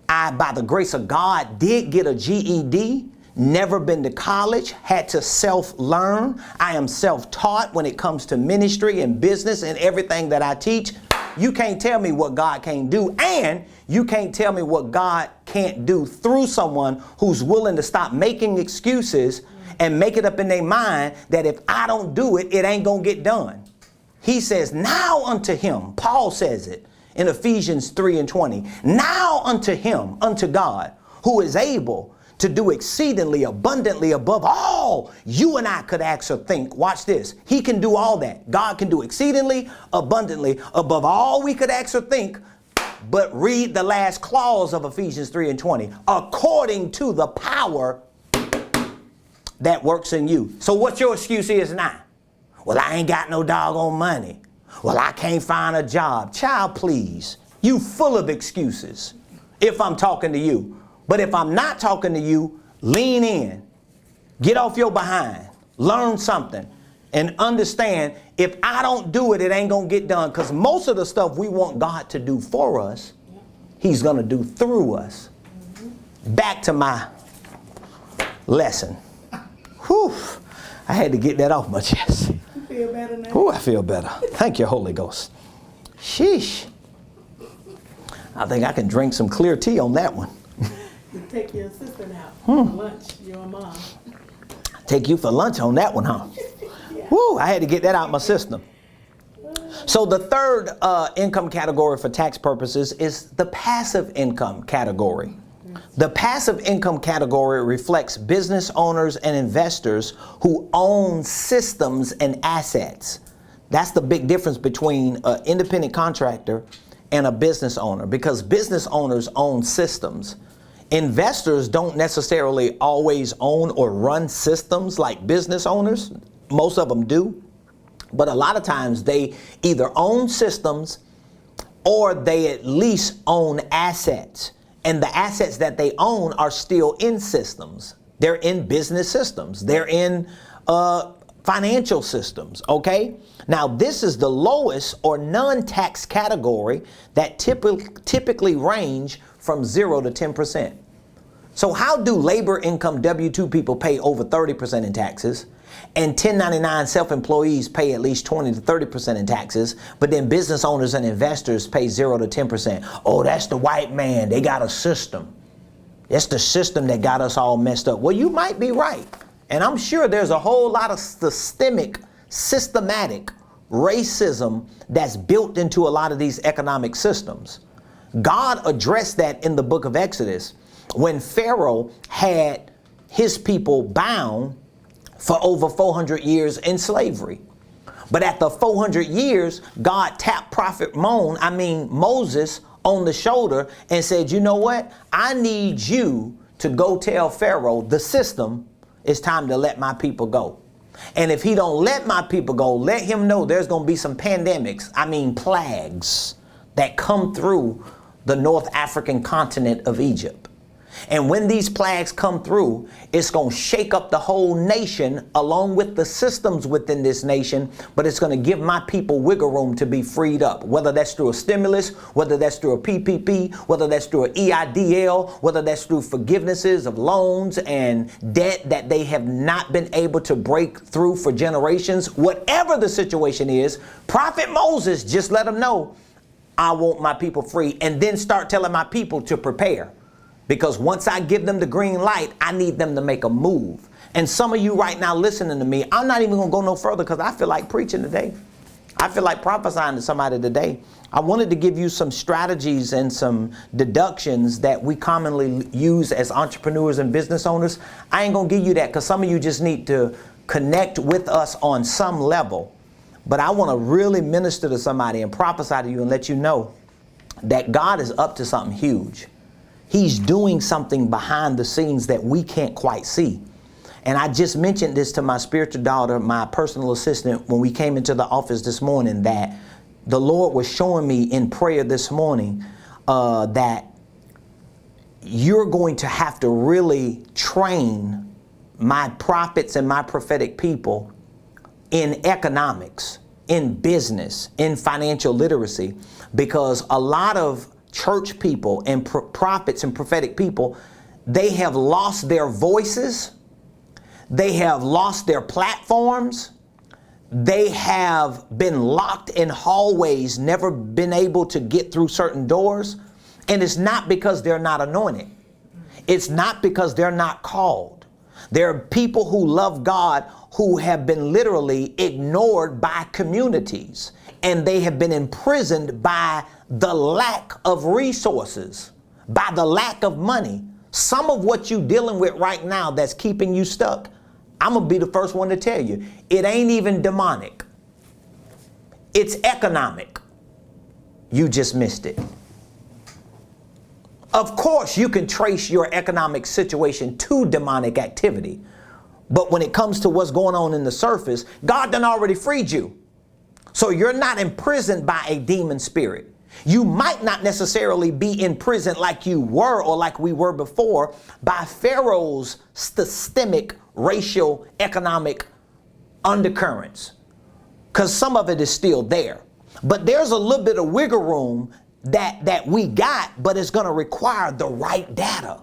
I, by the grace of God, did get a GED, never been to college, had to self-learn. I am self-taught when it comes to ministry and business and everything that I teach. You can't tell me what God can't do, and you can't tell me what God can't do through someone who's willing to stop making excuses and make it up in their mind that if I don't do it, it ain't gonna get done. He says, now unto him, Paul says it in Ephesians 3:20, now unto him, unto God, who is able to do exceedingly abundantly above all you and I could ask or think. Watch this. He can do all that. God can do exceedingly abundantly above all we could ask or think. But read the last clause of Ephesians 3:20, according to the power that works in you. So what your excuse is now? Well, I ain't got no doggone money. Well, I can't find a job. Child, please. You full of excuses if I'm talking to you. But if I'm not talking to you, lean in. Get off your behind. Learn something. And understand, if I don't do it, it ain't going to get done. Because most of the stuff we want God to do for us, he's going to do through us. Back to my lesson. Whew. I had to get that off my chest. You feel better now? Whew, I feel better. Thank you, Holy Ghost. Sheesh. I think I can drink some clear tea on that one. You take your assistant out for lunch, your mom. Take you for lunch on that one, huh? Yeah. Whew, I had to get that out of my system. So the third income category for tax purposes is the passive income category. The passive income category reflects business owners and investors who own systems and assets. That's the big difference between an independent contractor and a business owner, because business owners own systems. Investors don't necessarily always own or run systems like business owners. Most of them do. But a lot of times they either own systems or they at least own assets. And the assets that they own are still in systems. They're in business systems. They're in financial systems, okay? Now, this is the lowest or non-tax category that typically range from 0 to 10%. So how do labor income W-2 people pay over 30% in taxes, and 1099 self-employees pay at least 20 to 30% in taxes, but then business owners and investors pay 0 to 10%? Oh, that's the white man. They got a system. It's the system that got us all messed up. Well, you might be right. And I'm sure there's a whole lot of systematic racism that's built into a lot of these economic systems. God addressed that in the book of Exodus when Pharaoh had his people bound for over 400 years in slavery. But at the 400 years, God tapped Prophet Moses on the shoulder and said, you know what? I need you to go tell Pharaoh the system it's time to let my people go. And if he don't let my people go, let him know there's going to be some pandemics, plagues that come through the North African continent of Egypt. And when these plagues come through, it's going to shake up the whole nation along with the systems within this nation, but it's going to give my people wiggle room to be freed up, whether that's through a stimulus, whether that's through a PPP, whether that's through an EIDL, whether that's through forgivenesses of loans and debt that they have not been able to break through for generations. Whatever the situation is, Prophet Moses just let them know, I want my people free, and then start telling my people to prepare. Because once I give them the green light, I need them to make a move. And some of you right now listening to me, I'm not even going to go no further because I feel like preaching today. I feel like prophesying to somebody today. I wanted to give you some strategies and some deductions that we commonly use as entrepreneurs and business owners. I ain't going to give you that because some of you just need to connect with us on some level. But I want to really minister to somebody and prophesy to you and let you know that God is up to something huge. He's doing something behind the scenes that we can't quite see. And I just mentioned this to my spiritual daughter, my personal assistant, when we came into the office this morning, that the Lord was showing me in prayer this morning that you're going to have to really train my prophets and my prophetic people in economics, in business, in financial literacy, because a lot of church people and prophets and prophetic people, they have lost their voices. They have lost their platforms. They have been locked in hallways, never been able to get through certain doors. And it's not because they're not anointed. It's not because they're not called. There are people who love God who have been literally ignored by communities, and they have been imprisoned by the lack of resources, by the lack of money. Some of what you're dealing with right now that's keeping you stuck, I'm going to be the first one to tell you, it ain't even demonic. It's economic. You just missed it. Of course, you can trace your economic situation to demonic activity. But when it comes to what's going on in the surface, God done already freed you. So you're not imprisoned by a demon spirit. You might not necessarily be in prison like you were or like we were before by Pharaoh's systemic racial economic undercurrents, because some of it is still there. But there's a little bit of wiggle room that we got, but it's going to require the right data,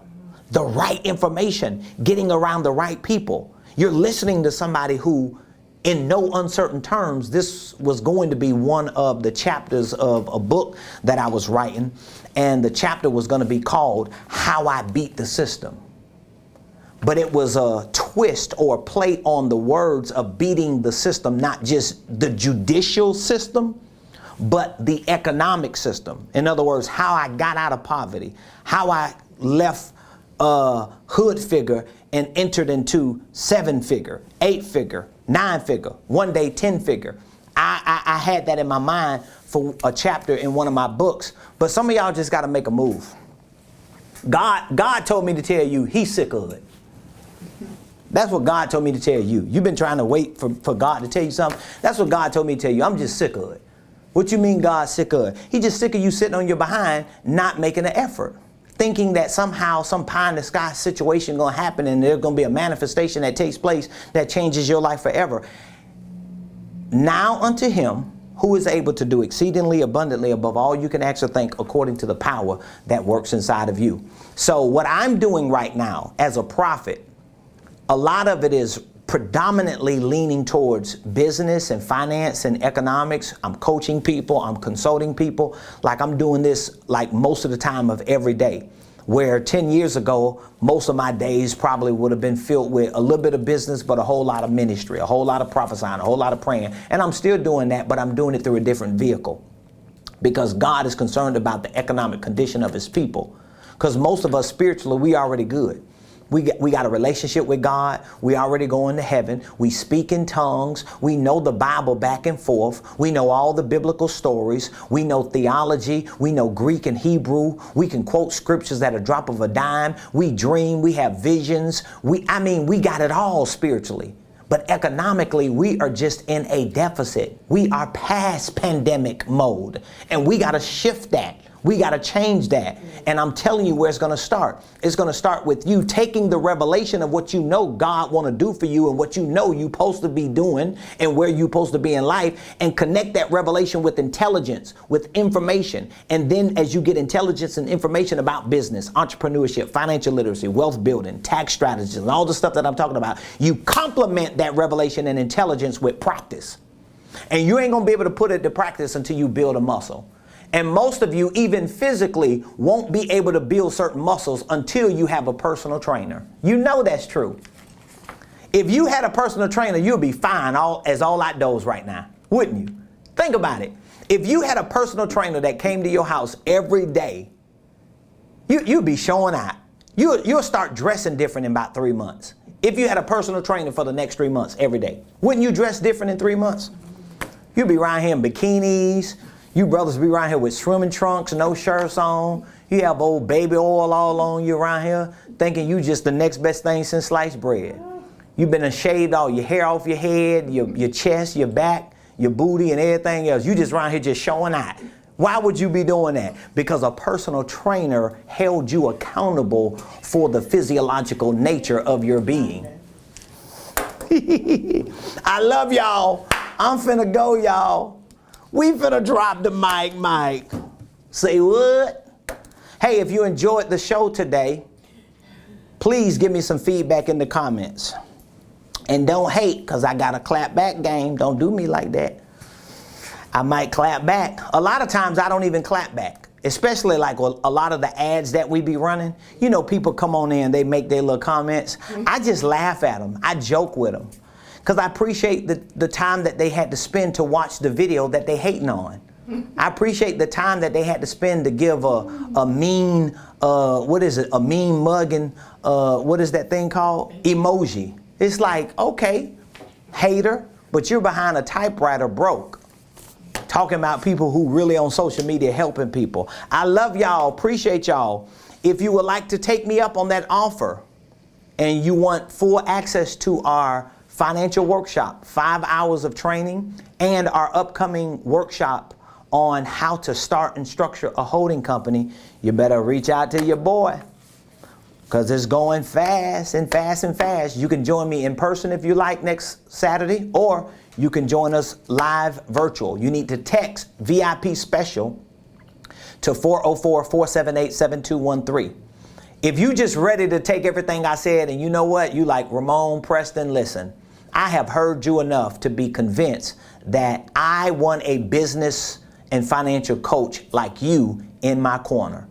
the right information, getting around the right people. You're listening to somebody who, in no uncertain terms, this was going to be one of the chapters of a book that I was writing, and the chapter was going to be called How I Beat the System. But it was a twist or a play on the words of beating the system, not just the judicial system, but the economic system. In other words, how I got out of poverty, how I left hood figure and entered into 7-figure, 8-figure, 9-figure, one day 10-figure. I I had that in my mind for a chapter in one of my books. But some of y'all just got to make a move. God told me to tell you he's sick of it. That's what God told me to tell you. You've been trying to wait for God to tell you something. That's what God told me to tell you. I'm just sick of it. What you mean God's sick of it? He's just sick of you sitting on your behind, not making an effort. Thinking that somehow some pie in the sky situation going to happen and there's going to be a manifestation that takes place that changes your life forever. Now unto him who is able to do exceedingly abundantly above all you can ask or think according to the power that works inside of you. So what I'm doing right now as a prophet, a lot of it is predominantly leaning towards business and finance and economics. I'm coaching people, I'm consulting people, like I'm doing this like most of the time of every day. Where 10 years ago, most of my days probably would have been filled with a little bit of business, but a whole lot of ministry, a whole lot of prophesying, a whole lot of praying. And I'm still doing that, but I'm doing it through a different vehicle. Because God is concerned about the economic condition of his people. Because most of us spiritually, we already good. We got a relationship with God. We already going to heaven. We speak in tongues. We know the Bible back and forth. We know all the biblical stories. We know theology. We know Greek and Hebrew. We can quote scriptures at a drop of a dime. We dream. We have visions. We got it all spiritually. But economically, we are just in a deficit. We are past pandemic mode. And we got to shift that. We got to change that. And I'm telling you where it's going to start. It's going to start with you taking the revelation of what you know God want to do for you and what you know you're supposed to be doing and where you're supposed to be in life, and connect that revelation with intelligence, with information. And then as you get intelligence and information about business, entrepreneurship, financial literacy, wealth building, tax strategies, and all the stuff that I'm talking about, you complement that revelation and intelligence with practice. And you ain't going to be able to put it to practice until you build a muscle. And most of you, even physically, won't be able to build certain muscles until you have a personal trainer. You know that's true. If you had a personal trainer, you'll be fine all outdoors right now, wouldn't you? Think about it. If you had a personal trainer that came to your house every day, you'd be showing out. You'll start dressing different in about 3 months. If you had a personal trainer for the next 3 months every day, wouldn't you dress different in 3 months? You'd be around here in bikinis. You brothers be around here with swimming trunks, no shirts on. You have old baby oil all on you around here, thinking you just the next best thing since sliced bread. You've been shaved all your hair off your head, your chest, your back, your booty, and everything else. You just around here just showing out. Why would you be doing that? Because a personal trainer held you accountable for the physiological nature of your being. I love y'all. I'm finna go, y'all. We finna drop the mic, Mike. Say what? Hey, if you enjoyed the show today, please give me some feedback in the comments. And don't hate, because I got a clap back game. Don't do me like that. I might clap back. A lot of times I don't even clap back, especially like a lot of the ads that we be running. You know, people come on in, they make their little comments. I just laugh at them. I joke with them. Because I appreciate the time that they had to spend to watch the video that they hating on. I appreciate the time that they had to spend to give a mean, a mean mugging, what is that thing called? Emoji. It's like, okay, hater, but you're behind a typewriter broke. Talking about people who really on social media helping people. I love y'all, appreciate y'all. If you would like to take me up on that offer and you want full access to our financial workshop, 5 hours of training, and our upcoming workshop on how to start and structure a holding company, you better reach out to your boy, because it's going fast and fast and fast. You can join me in person if you like next Saturday, or you can join us live virtual. You need to text VIP special to 404-478-7213. If you just ready to take everything I said and you know what, you like Ramon Preston, listen, I have heard you enough to be convinced that I want a business and financial coach like you in my corner.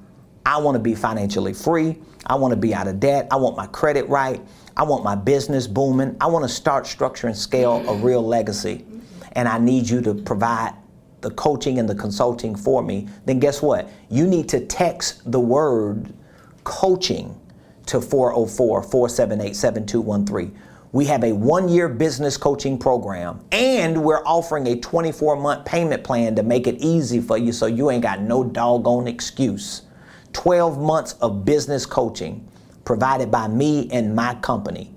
I want to be financially free. I want to be out of debt. I want my credit right. I want my business booming. I want to start, structure, and scale a real legacy. And I need you to provide the coaching and the consulting for me. Then guess what? You need to text the word coaching to 404-478-7213. We have a 1-year business coaching program, and we're offering a 24-month payment plan to make it easy for you so you ain't got no doggone excuse. 12 months of business coaching provided by me and my company.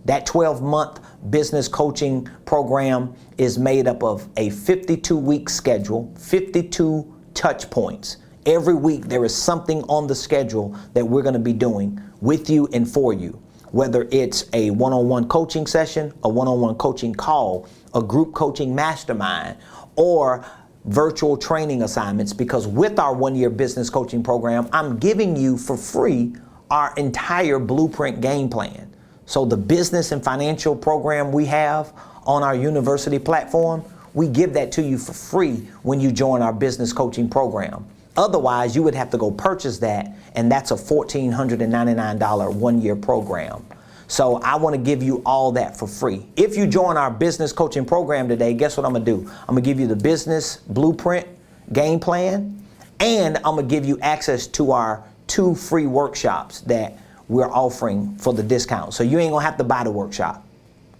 That 12-month business coaching program is made up of a 52-week schedule, 52 touch points. Every week there is something on the schedule that we're going to be doing with you and for you. Whether it's a one-on-one coaching session, a one-on-one coaching call, a group coaching mastermind, or virtual training assignments, because with our 1-year business coaching program, I'm giving you for free our entire blueprint game plan. So the business and financial program we have on our university platform, we give that to you for free when you join our business coaching program. Otherwise, you would have to go purchase that, and that's a $1,499 1-year program. So I want to give you all that for free. If you join our business coaching program today, guess what I'm going to do? I'm going to give you the business blueprint game plan, and I'm going to give you access to our 2 free workshops that we're offering for the discount. So you ain't going to have to buy the workshop.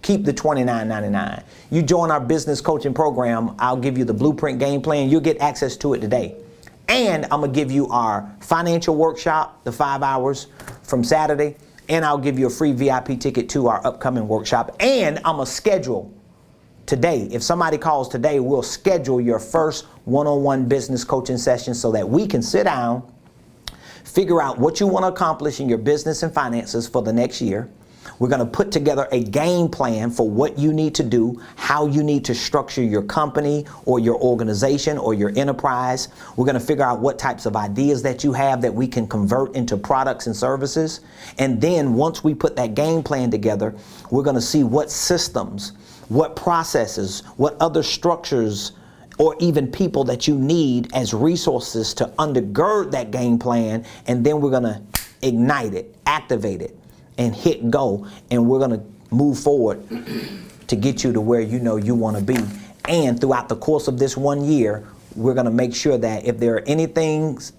Keep the $29.99. You join our business coaching program, I'll give you the blueprint game plan. You'll get access to it today. And I'm going to give you our financial workshop, the 5 hours from Saturday. And I'll give you a free VIP ticket to our upcoming workshop. And I'm going to schedule today. If somebody calls today, we'll schedule your first one-on-one business coaching session so that we can sit down, figure out what you want to accomplish in your business and finances for the next year. We're going to put together a game plan for what you need to do, how you need to structure your company or your organization or your enterprise. We're going to figure out what types of ideas that you have that we can convert into products and services. And then once we put that game plan together, we're going to see what systems, what processes, what other structures, or even people that you need as resources to undergird that game plan. And then we're going to ignite it, activate it, and hit go, and we're going to move forward to get you to where you know you want to be. And throughout the course of this 1 year, we're going to make sure that if there are things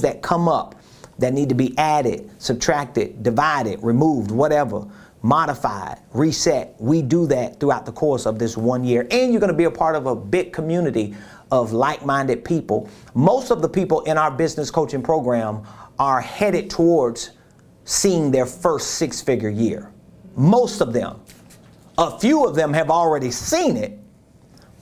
that come up that need to be added, subtracted, divided, removed, whatever, modified, reset, we do that throughout the course of this 1 year. And you're going to be a part of a big community of like-minded people. Most of the people in our business coaching program are headed towards seeing their first 6-figure year. Most of them. A few of them have already seen it,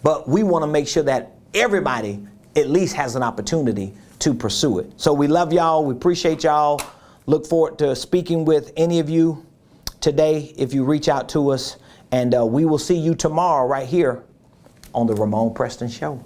but we want to make sure that everybody at least has an opportunity to pursue it. So we love y'all. We appreciate y'all. Look forward to speaking with any of you today if you reach out to us. And we will see you tomorrow right here on the Ramon Preston Show.